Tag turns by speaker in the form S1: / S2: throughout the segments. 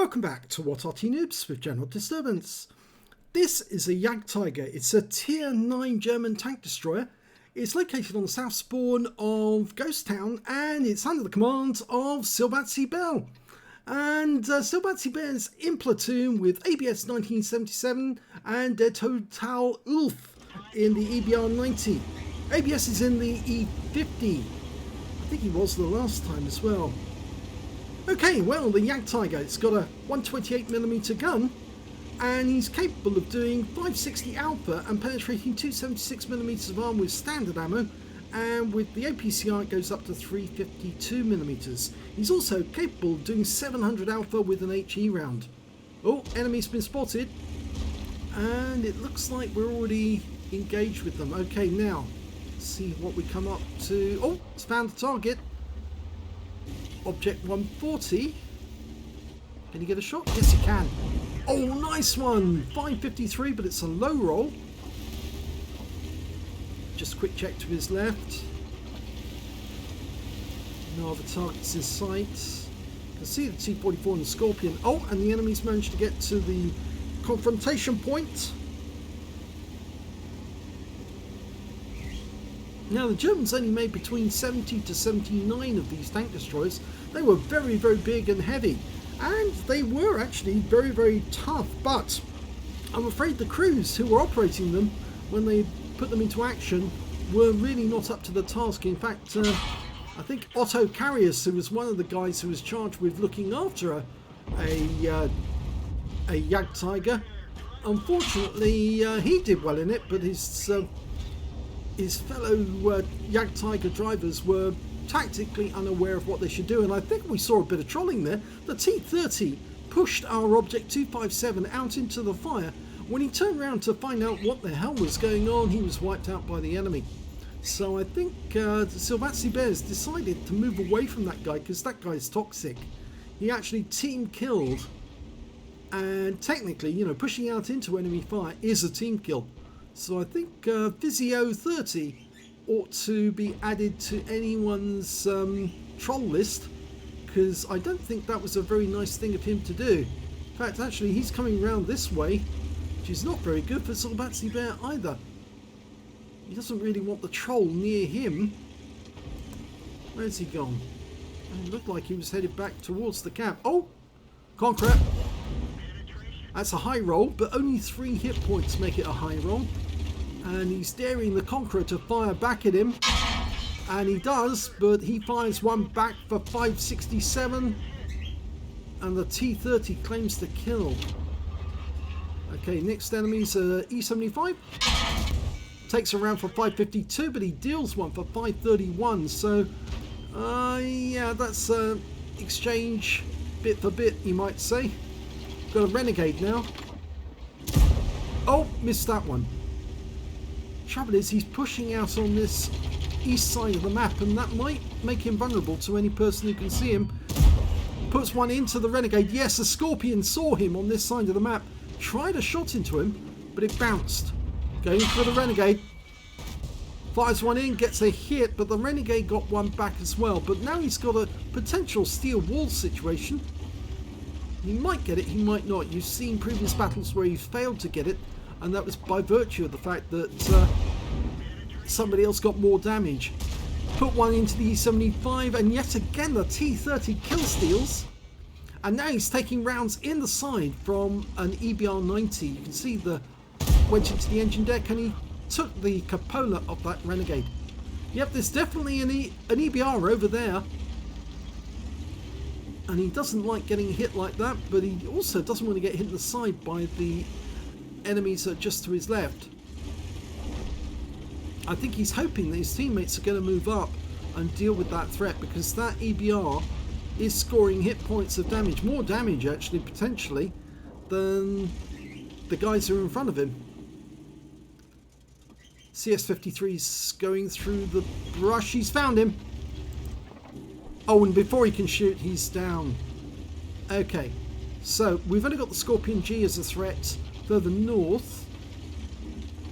S1: Welcome back to What Arty Noobs with General Disturbance. This is a Jagdtiger. It's a tier 9 German tank destroyer. It's located on the south spawn of Ghost Town and it's under the command of Silberzwiebel. And Silberzwiebel is in platoon with ABS 1977 and Der Total Ulf in the EBR 90. ABS is in the E50. I think he was the last time as well. Okay, well, the Jagdtiger, it's got a 128mm gun and he's capable of doing 560 alpha and penetrating 276mm of arm with standard ammo, and with the APCR it goes up to 352mm. He's also capable of doing 700 alpha with an HE round. Oh, enemy's been spotted and it looks like we're already engaged with them. Okay, now let's see what we come up to. Oh, it's found the target. Object 140. Can you get a shot? Yes, you can. Oh, nice one. 553, but it's a low roll. Just a quick check to his left. No other targets in sight. You can see the T-44 and the Scorpion. Oh, and the enemy's managed to get to the confrontation point. Now, the Germans only made between 70 to 79 of these tank destroyers. They were very, very big and heavy, and they were actually very, very tough, but I'm afraid the crews who were operating them when they put them into action were really not up to the task. In fact, I think Otto Carrius, who was one of the guys who was charged with looking after a Jagdtiger, unfortunately he did well in it, but his fellow Jagdtiger drivers were tactically unaware of what they should do, and I think we saw a bit of trolling there. The T-30 pushed our Object 257 out into the fire. When he turned around to find out what the hell was going on, he was wiped out by the enemy. So I think Silberzwiebel decided to move away from that guy because that guy's toxic. He actually team killed, and technically, you know, pushing out into enemy fire is a team kill. So I think Physio 30 ought to be added to anyone's troll list, because I don't think that was a very nice thing of him to do. In fact, actually, he's coming round this way, which is not very good for Silberzwiebel either. He doesn't really want the troll near him. Where's he gone? It looked like he was headed back towards the camp. Oh! Conqueror! That's a high roll, but only 3 hit points make it a high roll. And he's daring the Conqueror to fire back at him. And he does, but he fires one back for 567. And the T-30 claims the kill. Okay, next enemy's E75. Takes a round for 552, but he deals one for 531. So, yeah, that's exchange bit for bit, you might say. Got a Renegade now. Oh, missed that one. Trouble is, he's pushing out on this east side of the map, and that might make him vulnerable to any person who can see him. Puts one into the Renegade. Yes, a Scorpion saw him on this side of the map. Tried a shot into him, but it bounced. Going for the Renegade. Fires one in, gets a hit, but the Renegade got one back as well. But now he's got a potential steel wall situation. He might get it, he might not. You've seen previous battles where he's failed to get it, and that was by virtue of the fact that somebody else got more damage. Put one into the E75, and yet again the T-30 kill steals. And now he's taking rounds in the side from an EBR 90. You can see went into the engine deck, and he took the cupola of that Renegade. Yep, there's definitely an EBR over there. And he doesn't like getting hit like that, but he also doesn't want to get hit in the side by the enemies just to his left. I think he's hoping that his teammates are going to move up and deal with that threat, because that EBR is scoring hit points of damage, more damage actually potentially than the guys who are in front of him. CS-53's going through the brush. He's found him. Oh, and before he can shoot, he's down. Okay, so we've only got the Scorpion G as a threat further north.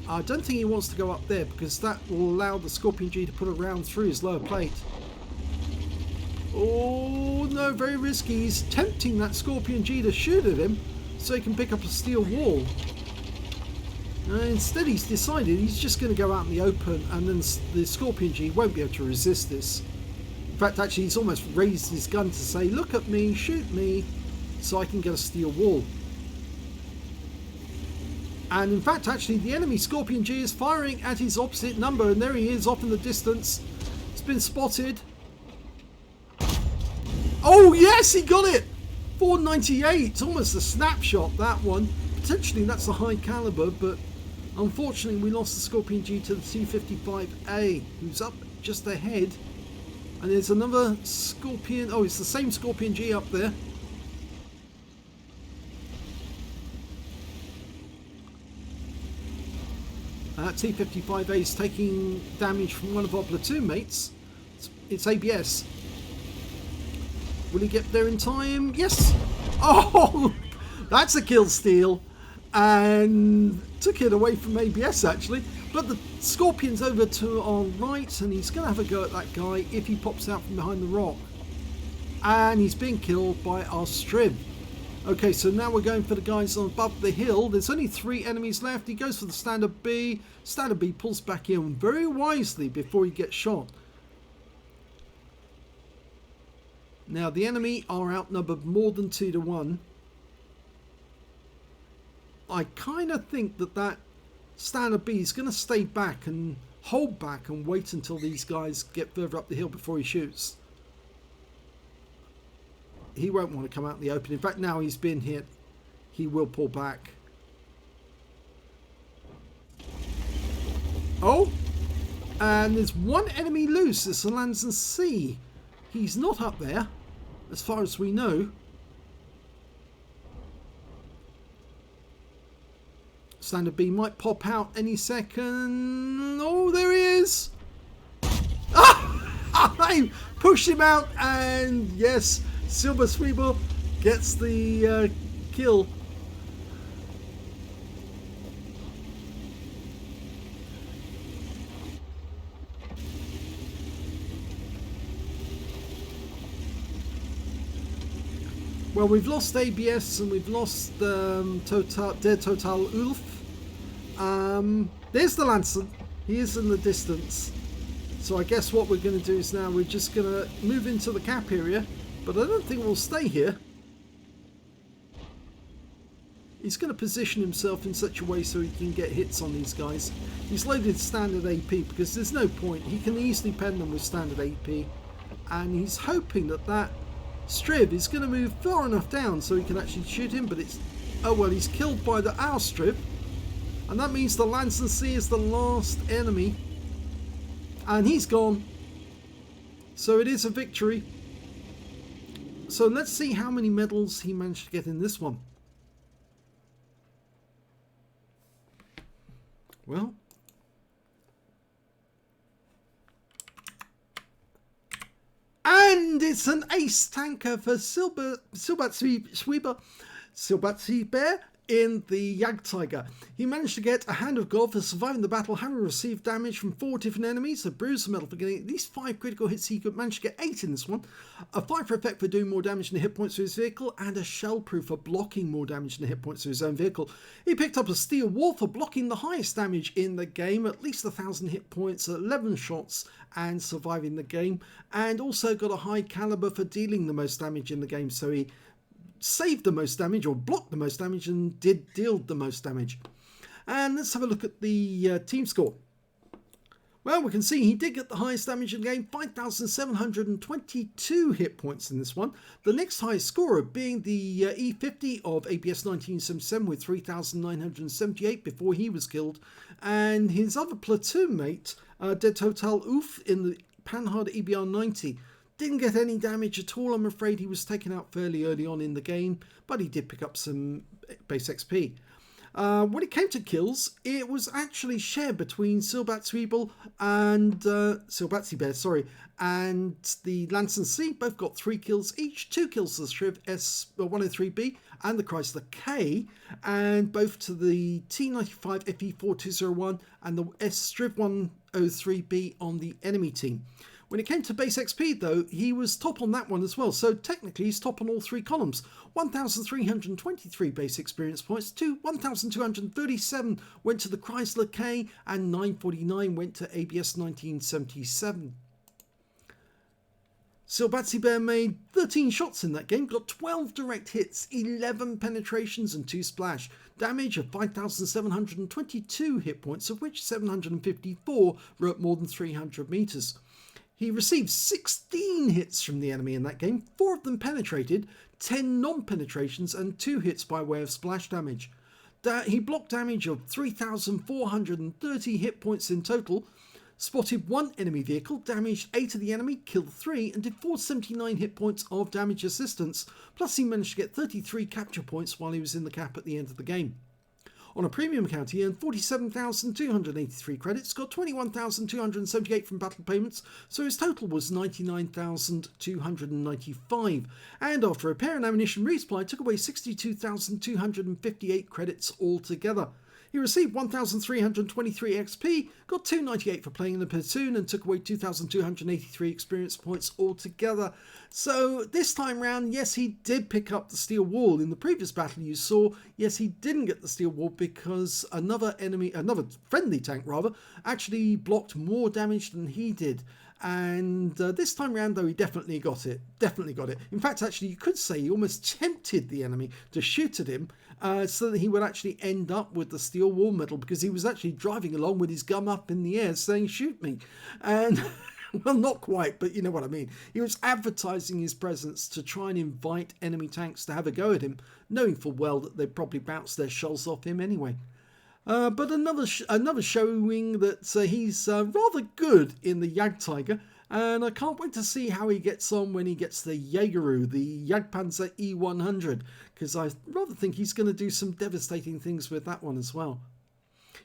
S1: I don't think he wants to go up there, because that will allow the Scorpion G to put a round through his lower plate. Oh no, very risky. He's tempting that Scorpion G to shoot at him so he can pick up a steel wall. Instead he's decided he's just going to go out in the open, and then the Scorpion G won't be able to resist this. In fact, actually he's almost raised his gun to say, look at me, shoot me, so I can get a steel wall. And in fact, actually the enemy Scorpion G is firing at his opposite number, and there he is off in the distance. It's been spotted. Oh yes, he got it! 498, almost a snapshot, that one. Potentially that's a high caliber, but unfortunately we lost the Scorpion G to the T55A, who's up just ahead. And there's another Scorpion, oh, it's the same Scorpion G up there. T55A is taking damage from one of our platoon mates. It's ABS. Will he get there in time? Yes! Oh! That's a kill steal. And took it away from ABS actually. But the Scorpion's over to our right, and he's going to have a go at that guy if he pops out from behind the rock. And he's being killed by our Strib. Okay, so now we're going for the guys on above the hill. There's only 3 enemies left. He goes for the Standard B. Standard B pulls back in very wisely before he gets shot. Now the enemy are outnumbered more than 2 to 1. I kind of think that Standard B is going to stay back and hold back and wait until these guys get further up the hill before he shoots. He won't want to come out in the open. In fact, now he's been hit, he will pull back. Oh, and there's one enemy loose. It's Aslains C. He's not up there, as far as we know. Standard B might pop out any second. Oh, there he is. I pushed him out, and yes, Silberzwiebel gets the kill. Well, we've lost ABS and we've lost Der Total Ulf. There's the Lancer. He is in the distance. So I guess what we're going to do is now we're just going to move into the cap area. But I don't think we'll stay here. He's going to position himself in such a way so he can get hits on these guys. He's loaded standard AP because there's no point. He can easily pen them with standard AP. And he's hoping that Strib is going to move far enough down so he can actually shoot him. But it's... oh well, he's killed by our Strib. And that means the Lancer C is the last enemy. And he's gone. So it is a victory. So let's see how many medals he managed to get in this one. Well, and it's an ace tanker for Silberzwiebel in the Jagdtiger. He managed to get a Hand of God for surviving the battle, having received damage from 4 different enemies, a bruise medal for getting at least 5 critical hits. He could manage to get 8 in this one, a Fighter effect for doing more damage than the hit points to his vehicle, and a shell proof for blocking more damage than the hit points to his own vehicle. He picked up a steel wall for blocking the highest damage in the game, at least 1,000 hit points, 11 shots, and surviving the game, and also got a high caliber for dealing the most damage in the game. So he saved the most damage, or blocked the most damage, and did deal the most damage. And let's have a look at the team score. Well, we can see he did get the highest damage in the game, 5,722 hit points in this one. The next highest scorer being the E50 of ABS 1977 with 3,978 before he was killed. And his other platoon mate, Der Total Ulf in the Panhard EBR 90, didn't get any damage at all. I'm afraid he was taken out fairly early on in the game, but he did pick up some base XP. When it came to kills, it was actually shared between Silberzwiebel and Silberzwiebel, and the Lancer C. Both got 3 kills each, 2 kills to the Shriv S103B and the Chrysler K, and both to the T95 FE4201 and the S Striv 103B on the enemy team. When it came to base XP though, he was top on that one as well, so technically he's top on all three columns. 1,323 base experience points, 1,237 went to the Chrysler K, and 949 went to ABS 1977. Silberzwiebel made 13 shots in that game, got 12 direct hits, 11 penetrations and 2 splash. Damage of 5,722 hit points, of which 754 were at more than 300 meters. He received 16 hits from the enemy in that game, 4 of them penetrated, 10 non-penetrations and 2 hits by way of splash damage. He blocked damage of 3,430 hit points in total, spotted 1 enemy vehicle, damaged 8 of the enemy, killed 3 and did 479 hit points of damage assistance, plus he managed to get 33 capture points while he was in the cap at the end of the game. On a premium account he earned 47,283 credits, got 21,278 from battle payments, so his total was 99,295, and after repair and ammunition resupply took away 62,258 credits altogether. He received 1,323 XP, got 298 for playing in the platoon, and took away 2,283 experience points altogether. So this time round, yes, he did pick up the steel wall. In the previous battle you saw, yes, he didn't get the steel wall because another friendly tank rather, actually blocked more damage than he did. And this time round though, he definitely got it. In fact, actually you could say he almost tempted the enemy to shoot at him so that he would actually end up with the steel wall medal, because he was actually driving along with his gun up in the air saying shoot me. And well, not quite, but you know what I mean. He was advertising his presence to try and invite enemy tanks to have a go at him, knowing full well that they'd probably bounce their shells off him anyway. But another showing that he's rather good in the Jagdtiger, and I can't wait to see how he gets on when he gets the Jaegeru, the Jagdpanzer E100, because I rather think he's going to do some devastating things with that one as well.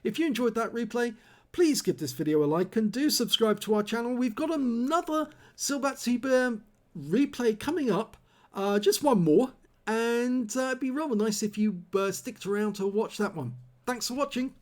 S1: If you enjoyed that replay, please give this video a like and do subscribe to our channel. We've got another Silberzwiebel replay coming up, just one more, and it'd be rather nice if you sticked around to watch that one. Thanks for watching.